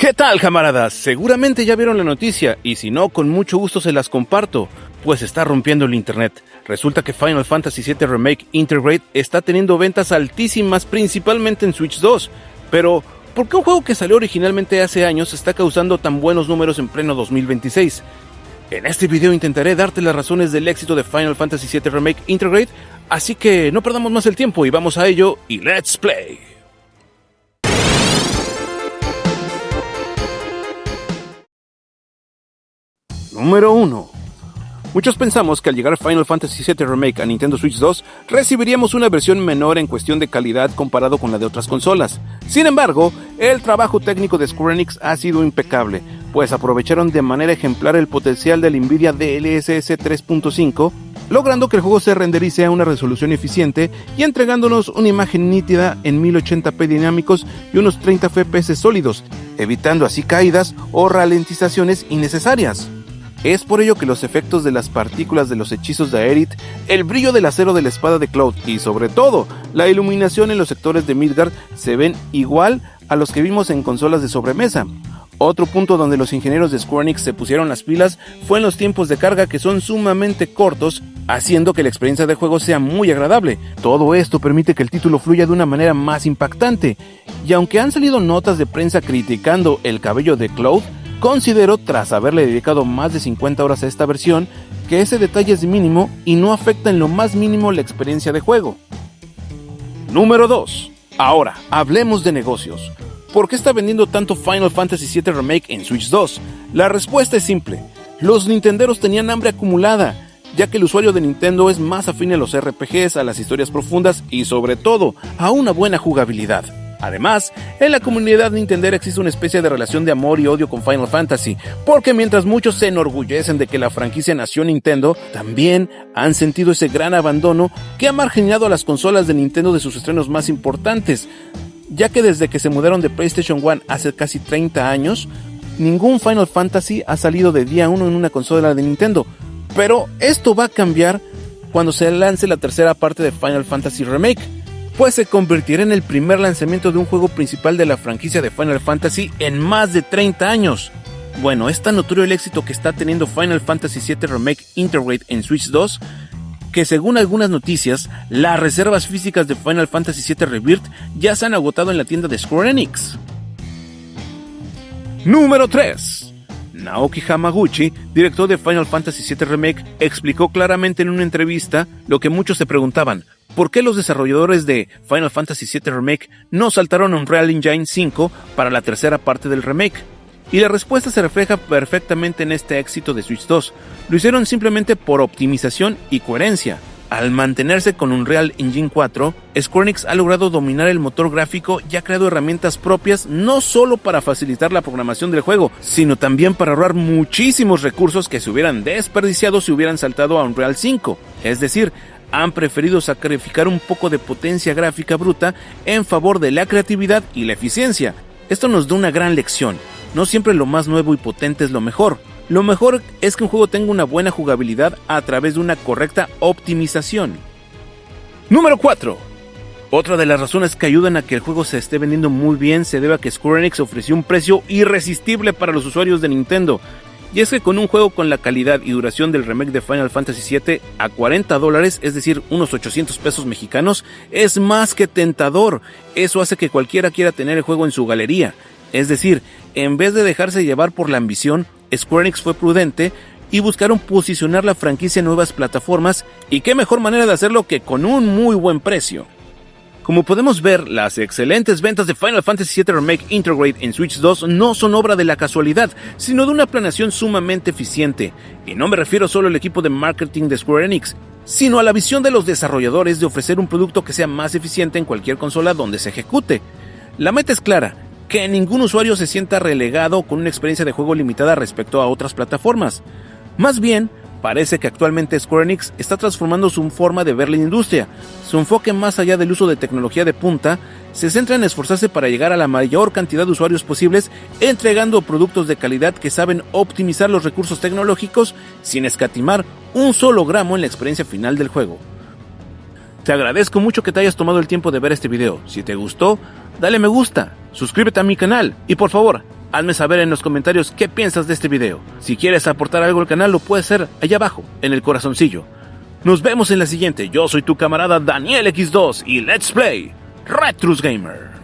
¿Qué tal, camaradas? Seguramente ya vieron la noticia y si no, con mucho gusto se las comparto, pues está rompiendo el internet. Resulta que Final Fantasy VII Remake Intergrade está teniendo ventas altísimas, principalmente en Switch 2. Pero, ¿por qué un juego que salió originalmente hace años está causando tan buenos números en pleno 2026? En este video intentaré darte las razones del éxito de Final Fantasy VII Remake Intergrade, así que no perdamos más el tiempo y vamos a ello y ¡let's play! Número 1. Muchos pensamos que al llegar Final Fantasy VII Remake a Nintendo Switch 2, recibiríamos una versión menor en cuestión de calidad comparado con la de otras consolas. Sin embargo, el trabajo técnico de Square Enix ha sido impecable, pues aprovecharon de manera ejemplar el potencial del Nvidia DLSS 3.5, logrando que el juego se renderice a una resolución eficiente y entregándonos una imagen nítida en 1080p dinámicos y unos 30 FPS sólidos, evitando así caídas o ralentizaciones innecesarias. Es por ello que los efectos de las partículas de los hechizos de Aerith, el brillo del acero de la espada de Cloud y sobre todo la iluminación en los sectores de Midgard se ven igual a los que vimos en consolas de sobremesa. Otro punto donde los ingenieros de Square Enix se pusieron las pilas fue en los tiempos de carga, que son sumamente cortos, haciendo que la experiencia de juego sea muy agradable. Todo esto permite que el título fluya de una manera más impactante, y aunque han salido notas de prensa criticando el cabello de Cloud, considero, tras haberle dedicado más de 50 horas a esta versión, que ese detalle es mínimo y no afecta en lo más mínimo la experiencia de juego. Número 2. Ahora, hablemos de negocios. ¿Por qué está vendiendo tanto Final Fantasy VII Remake en Switch 2? La respuesta es simple. Los nintenderos tenían hambre acumulada, ya que el usuario de Nintendo es más afín a los RPGs, a las historias profundas y sobre todo, a una buena jugabilidad. Además, en la comunidad nintendera existe una especie de relación de amor y odio con Final Fantasy, porque mientras muchos se enorgullecen de que la franquicia nació en Nintendo, también han sentido ese gran abandono que ha marginado a las consolas de Nintendo de sus estrenos más importantes, ya que desde que se mudaron de PlayStation 1 hace casi 30 años, ningún Final Fantasy ha salido de día 1 en una consola de Nintendo. Pero esto va a cambiar cuando se lance la tercera parte de Final Fantasy Remake, pues se convertirá en el primer lanzamiento de un juego principal de la franquicia de Final Fantasy en más de 30 años. Bueno, es tan notorio el éxito que está teniendo Final Fantasy VII Remake Intergrade en Switch 2, que según algunas noticias, las reservas físicas de Final Fantasy VII Rebirth ya se han agotado en la tienda de Square Enix. Número 3. Naoki Hamaguchi, director de Final Fantasy VII Remake, explicó claramente en una entrevista lo que muchos se preguntaban: ¿por qué los desarrolladores de Final Fantasy VII Remake no saltaron a Unreal Engine 5 para la tercera parte del remake? Y la respuesta se refleja perfectamente en este éxito de Switch 2. Lo hicieron simplemente por optimización y coherencia. Al mantenerse con Unreal Engine 4, Square Enix ha logrado dominar el motor gráfico y ha creado herramientas propias no solo para facilitar la programación del juego, sino también para ahorrar muchísimos recursos que se hubieran desperdiciado si hubieran saltado a Unreal 5. Es decir, han preferido sacrificar un poco de potencia gráfica bruta en favor de la creatividad y la eficiencia. Esto nos da una gran lección. No siempre lo más nuevo y potente es lo mejor. Lo mejor es que un juego tenga una buena jugabilidad a través de una correcta optimización. Número 4. Otra de las razones que ayudan a que el juego se esté vendiendo muy bien se debe a que Square Enix ofreció un precio irresistible para los usuarios de Nintendo. Y es que con un juego con la calidad y duración del remake de Final Fantasy VII a $40, es decir, unos 800 pesos mexicanos, es más que tentador. Eso hace que cualquiera quiera tener el juego en su galería. Es decir, en vez de dejarse llevar por la ambición, Square Enix fue prudente y buscaron posicionar la franquicia en nuevas plataformas, y qué mejor manera de hacerlo que con un muy buen precio. Como podemos ver, las excelentes ventas de Final Fantasy VII Remake Intergrade en Switch 2 no son obra de la casualidad, sino de una planeación sumamente eficiente. Y no me refiero solo al equipo de marketing de Square Enix, sino a la visión de los desarrolladores de ofrecer un producto que sea más eficiente en cualquier consola donde se ejecute. La meta es clara: que ningún usuario se sienta relegado con una experiencia de juego limitada respecto a otras plataformas. Más bien, parece que actualmente Square Enix está transformando su forma de ver la industria. Su enfoque, más allá del uso de tecnología de punta, se centra en esforzarse para llegar a la mayor cantidad de usuarios posibles, entregando productos de calidad que saben optimizar los recursos tecnológicos sin escatimar un solo gramo en la experiencia final del juego. Te agradezco mucho que te hayas tomado el tiempo de ver este video. Si te gustó, dale me gusta, suscríbete a mi canal y por favor, Hazme saber en los comentarios qué piensas de este video. Si quieres aportar algo al canal, lo puedes hacer allá abajo, en el corazoncillo. Nos vemos en la siguiente. Yo soy tu camarada Daniel X2 y Let's Play Retrus Gamer.